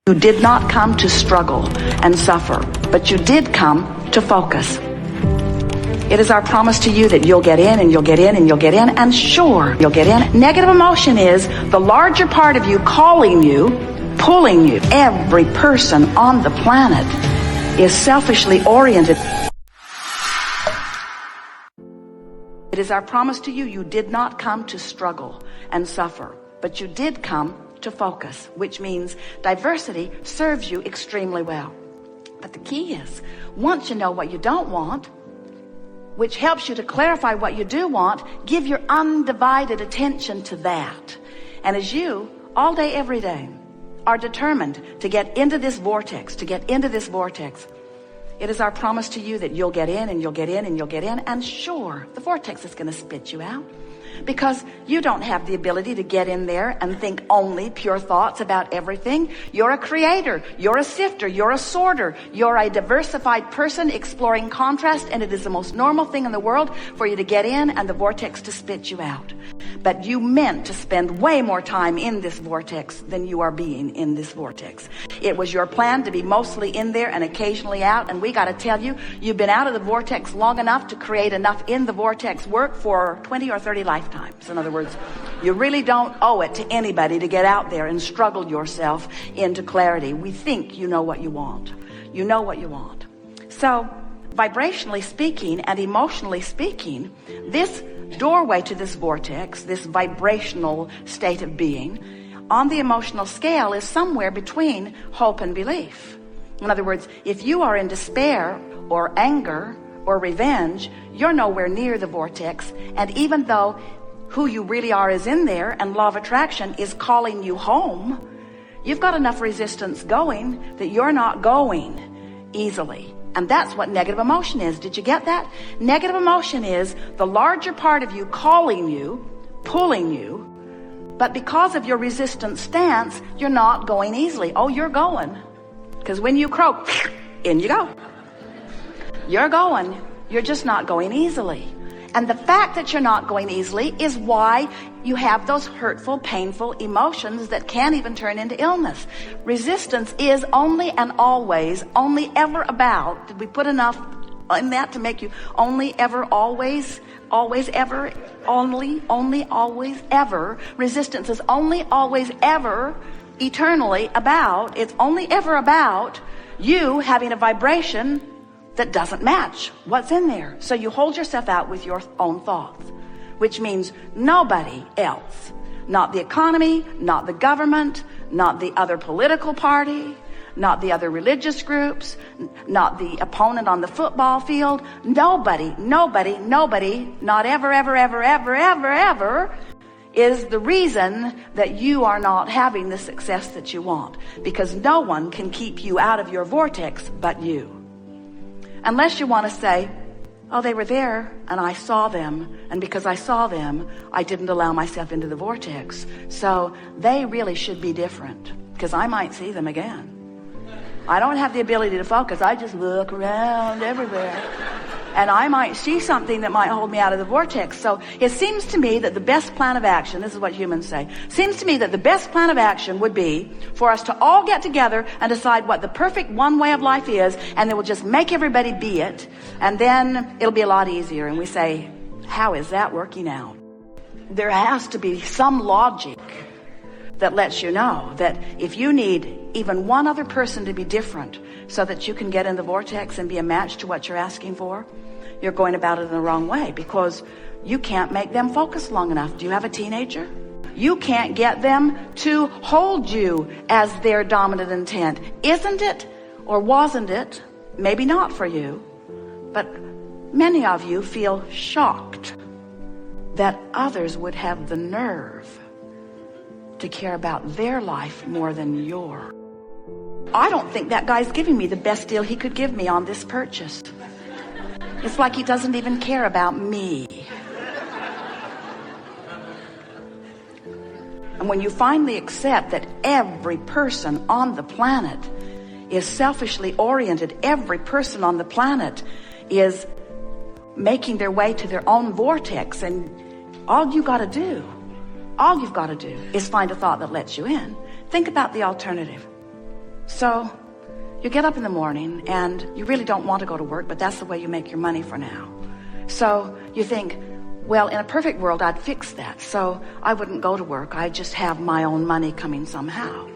You did not come to struggle and suffer, but you did come to focus. It is our promise to you that you'll get in and you'll get in and you'll get in, and sure, you'll get in. Negative emotion is the larger part of you calling you, pulling you. Every person on the planet is selfishly oriented. It is our promise to you, you did not come to struggle and suffer, but you did come to focus, which means diversity serves you extremely well. But the key is, once you know what you don't want, which helps you to clarify what you do want, give your undivided attention to that. And as you, all day, every day, are determined to get into this vortex, it is our promise to you that you'll get in and you'll get in and you'll get in, and sure, the vortex is going to spit you out. Because you don't have the ability to get in there and think only pure thoughts about everything. You're a creator, you're a sifter, you're a sorter, you're a diversified person exploring contrast, and it is the most normal thing in the world for you to get in and the vortex to spit you out. But you meant to spend way more time in this vortex than you are being in this vortex. It was your plan to be mostly in there and occasionally out, and we got to tell you, you've been out of the vortex long enough to create enough in the vortex work for 20 or 30 lifetimes. In other words, you really don't owe it to anybody to get out there and struggle yourself into clarity. We think you know what you want. You know what you want. So, vibrationally speaking and emotionally speaking, this doorway to this vortex, this vibrational state of being, on the emotional scale is somewhere between hope and belief. In other words, if you are in despair or anger or revenge, you're nowhere near the vortex. And even though who you really are is in there and law of attraction is calling you home, you've got enough resistance going that you're not going easily. And that's what negative emotion is. Did you get that? Negative emotion is the larger part of you calling you, pulling you, but because of your resistant stance, you're not going easily. Oh, you're going. Because when you croak, in you go. You're going. You're just not going easily. And the fact that you're not going easily is why you have those hurtful, painful emotions that can even turn into illness. Resistance is only and always, only ever about, did we put enough in that to make you only ever, always, always ever, only, always, ever. Resistance is only, always, ever, eternally about, it's only ever about you having a vibration that doesn't match what's in there. So you hold yourself out with your own thoughts, which means nobody else, not the economy, not the government, not the other political party, not the other religious groups, not the opponent on the football field, nobody, not ever, is the reason that you are not having the success that you want. Because no one can keep you out of your vortex but you. Unless you want to say, oh, they were there and I saw them, and because I saw them, I didn't allow myself into the vortex. So they really should be different, because I might see them again. I don't have the ability to focus. I just look around everywhere. And I might see something that might hold me out of the vortex. So it seems to me that the best plan of action, this is what humans say, seems to me that the best plan of action would be for us to all get together and decide what the perfect one way of life is, and then we'll just make everybody be it, and then it'll be a lot easier. And we say, how is that working out? There has to be some logic that lets you know that if you need even one other person to be different so that you can get in the vortex and be a match to what you're asking for, you're going about it in the wrong way, because you can't make them focus long enough. Do you have a teenager? You can't get them to hold you as their dominant intent. Isn't it, or wasn't it, maybe not for you, but many of you feel shocked that others would have the nerve to care about their life more than yours. I don't think that guy's giving me the best deal he could give me on this purchase. It's like he doesn't even care about me. And when you finally accept that every person on the planet is selfishly oriented, every person on the planet is making their way to their own vortex, and all you've got to do is find a thought that lets you in. Think about the alternative. So you get up in the morning and you really don't want to go to work, but that's the way you make your money for now. So you think, well, in a perfect world, I'd fix that. So I wouldn't go to work. I'd just have my own money coming somehow.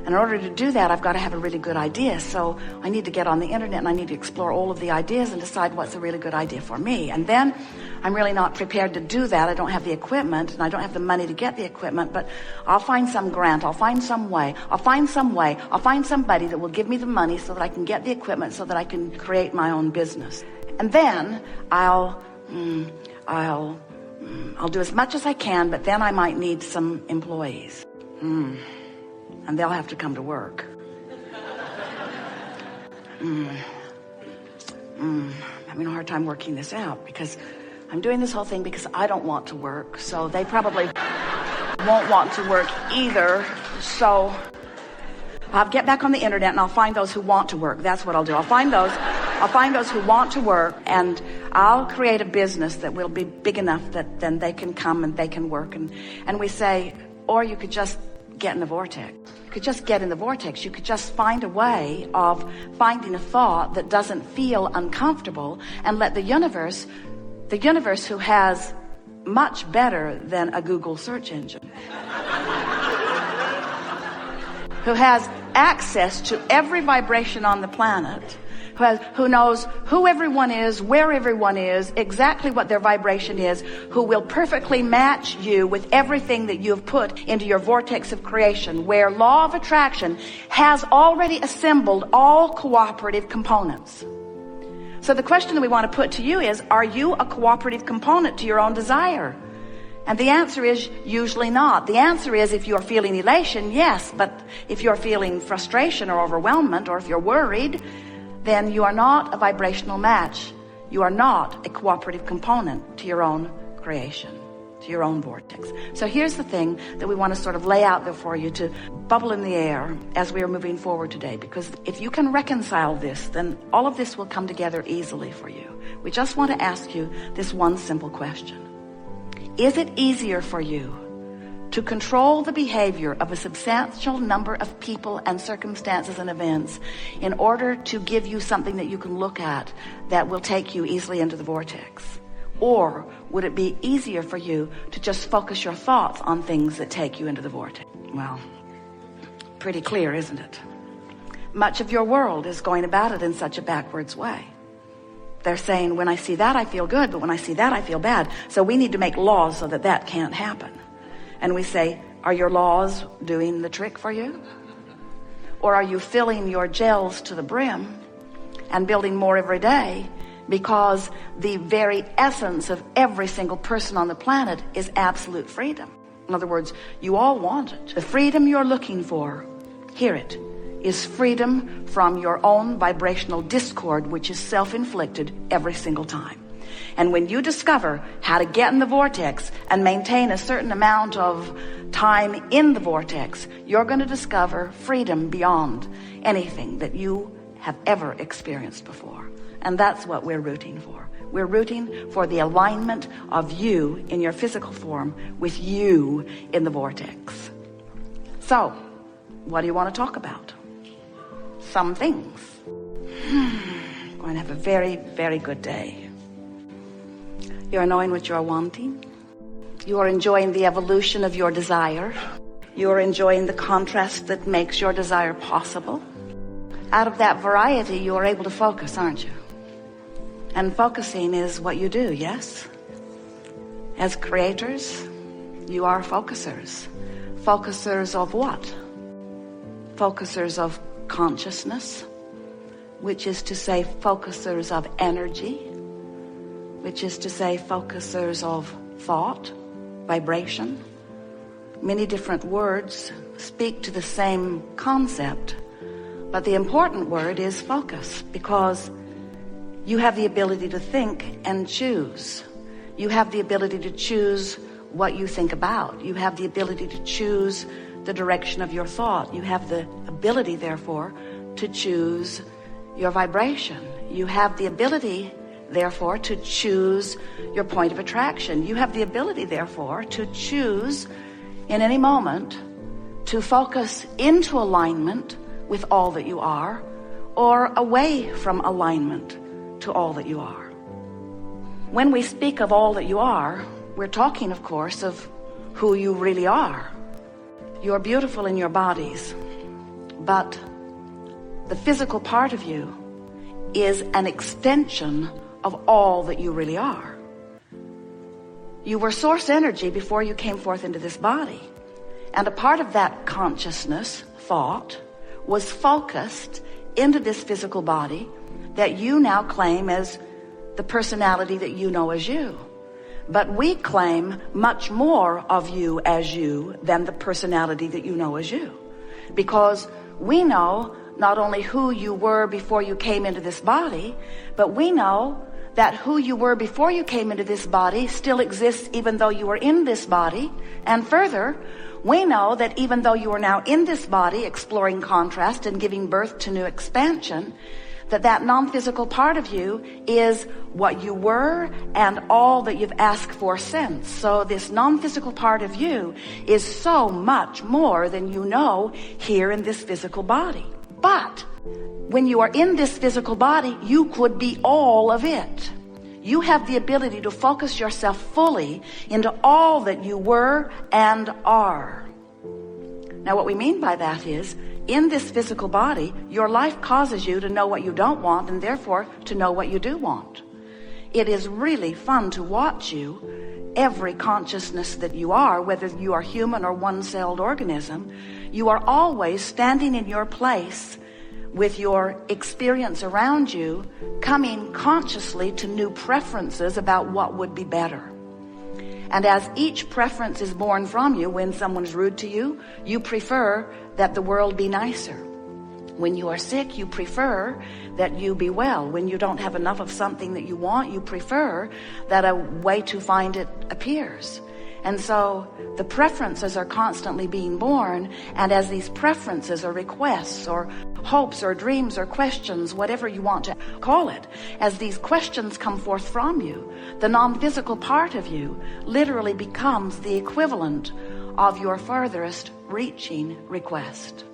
And in order to do that, I've got to have a really good idea. So I need to get on the internet and I need to explore all of the ideas and decide what's a really good idea for me. And then I'm really not prepared to do that. I don't have the equipment and I don't have the money to get the equipment, but I'll find some grant. I'll find some way. I'll find somebody that will give me the money so that I can get the equipment so that I can create my own business. And then I'll do as much as I can, but then I might need some employees. And they'll have to come to work. I'm having a hard time working this out because I'm doing this whole thing because I don't want to work. So they probably won't want to work either. So I'll get back on the internet and I'll find those who want to work. That's what I'll do. I'll find those who want to work, and I'll create a business that will be big enough that then they can come and they can work. And we say, or you could just get in the vortex. You could just get in the vortex. You could just find a way of finding a thought that doesn't feel uncomfortable and let the universe who has much better than a Google search engine, who has access to every vibration on the planet, who knows who everyone is, where everyone is, exactly what their vibration is, who will perfectly match you with everything that you have put into your vortex of creation, where law of attraction has already assembled all cooperative components. So the question that we want to put to you is, are you a cooperative component to your own desire? And the answer is usually not. The answer is, if you're feeling elation, yes, but if you're feeling frustration or overwhelmment, or if you're worried, then you are not a vibrational match. You are not a cooperative component to your own creation, to your own vortex. So here's the thing that we want to sort of lay out there for you to bubble in the air as we are moving forward today. Because if you can reconcile this, then all of this will come together easily for you. We just want to ask you this one simple question. Is it easier for you to control the behavior of a substantial number of people and circumstances and events in order to give you something that you can look at that will take you easily into the vortex? Or would it be easier for you to just focus your thoughts on things that take you into the vortex? Well, pretty clear, isn't it? Much of your world is going about it in such a backwards way. They're saying, when I see that, I feel good, but when I see that, I feel bad. So we need to make laws so that that can't happen. And we say, are your laws doing the trick for you? Or are you filling your gels to the brim and building more every day, because the very essence of every single person on the planet is absolute freedom? In other words, you all want it. The freedom you're looking for, hear it, is freedom from your own vibrational discord, which is self-inflicted every single time. And when you discover how to get in the vortex and maintain a certain amount of time in the vortex, you're going to discover freedom beyond anything that you have ever experienced before. And that's what we're rooting for. We're rooting for the alignment of you in your physical form with you in the vortex. So, what do you want to talk about? Some things. Going to have a very, very good day. You are knowing what you are wanting. You are enjoying the evolution of your desire. You are enjoying the contrast that makes your desire possible. Out of that variety, you are able to focus, aren't you? And focusing is what you do, yes? As creators, you are focusers. Focusers of what? Focusers of consciousness, which is to say focusers of energy, which is to say focusers of thought, vibration. Many different words speak to the same concept, but the important word is focus, because you have the ability to think and choose. You have the ability to choose what you think about. You have the ability to choose the direction of your thought. You have the ability, therefore, to choose your vibration. You have the ability, therefore, to choose your point of attraction. You have the ability, therefore, to choose in any moment to focus into alignment with all that you are, or away from alignment to all that you are. When we speak of all that you are, we're talking, of course, of who you really are. You're beautiful in your bodies, but the physical part of you is an extension of all that you really are. You were source energy before you came forth into this body, and a part of that consciousness, thought, was focused into this physical body that you now claim as the personality that you know as you. But we claim much more of you as you than the personality that you know as you, because we know not only who you were before you came into this body, but we know that who you were before you came into this body still exists even though you are in this body. And further, we know that even though you are now in this body, exploring contrast and giving birth to new expansion, that non-physical part of you is what you were and all that you've asked for since. So this non-physical part of you is so much more than you know here in this physical body. But when you are in this physical body, you could be all of it. You have the ability to focus yourself fully into all that you were and are. Now, what we mean by that is, in this physical body, your life causes you to know what you don't want and therefore to know what you do want. It is really fun to watch you, every consciousness that you are, whether you are human or one-celled organism. You are always standing in your place with your experience around you, coming consciously to new preferences about what would be better. And as each preference is born from you, when someone's rude to you, you prefer that the world be nicer. When you are sick, you prefer that you be well. When you don't have enough of something that you want, you prefer that a way to find it appears. And so the preferences are constantly being born, and as these preferences or requests or hopes or dreams or questions, whatever you want to call it, as these questions come forth from you, the non-physical part of you literally becomes the equivalent of your furthest reaching request.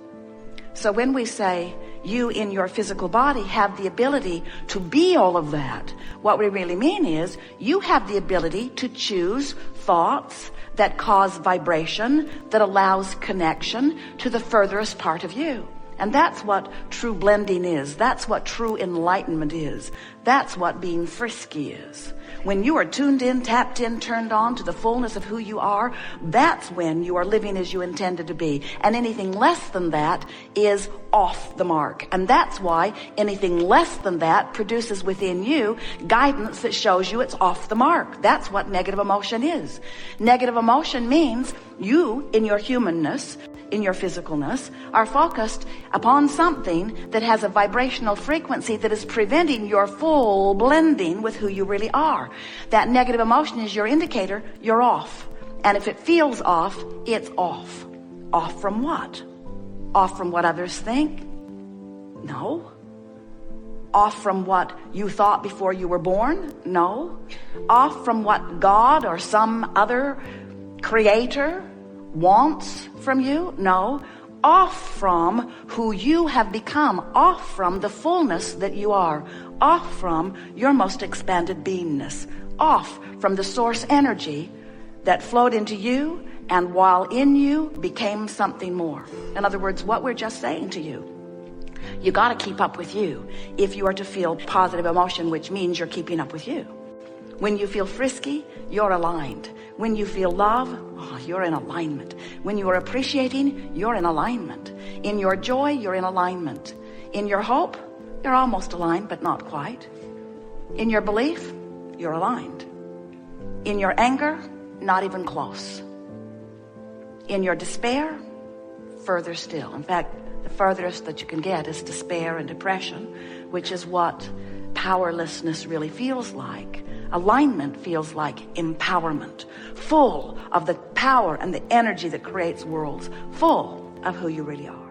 So when we say you in your physical body have the ability to be all of that, what we really mean is you have the ability to choose thoughts that cause vibration, that allows connection to the furthest part of you. And that's what true blending is. That's what true enlightenment is. That's what being frisky is. When you are tuned in, tapped in, turned on to the fullness of who you are, that's when you are living as you intended to be. And anything less than that is off the mark. And that's why anything less than that produces within you guidance that shows you it's off the mark. That's what negative emotion is. Negative emotion means you, in your humanness, in your physicalness, are focused upon something that has a vibrational frequency that is preventing your full blending with who you really are. That negative emotion is your indicator you're off. And if it feels off, it's off. Off from what? Off from what others think? No. Off from what you thought before you were born? No. Off from what God or some other creator wants from you? No. Off from who you have become. Off from the fullness that you are. Off from your most expanded beingness. Off from the source energy that flowed into you and while in you became something more. In other words, what we're just saying to you, you got to keep up with you if you are to feel positive emotion, which means you're keeping up with you. When you feel frisky, you're aligned. When you feel love, you're in alignment. When you are appreciating, you're in alignment. In your joy, you're in alignment. In your hope, you're almost aligned, but not quite. In your belief, you're aligned. In your anger, not even close. In your despair, further still. In fact, the furthest that you can get is despair and depression, which is what powerlessness really feels like. Alignment feels like empowerment, full of the power and the energy that creates worlds, full of who you really are.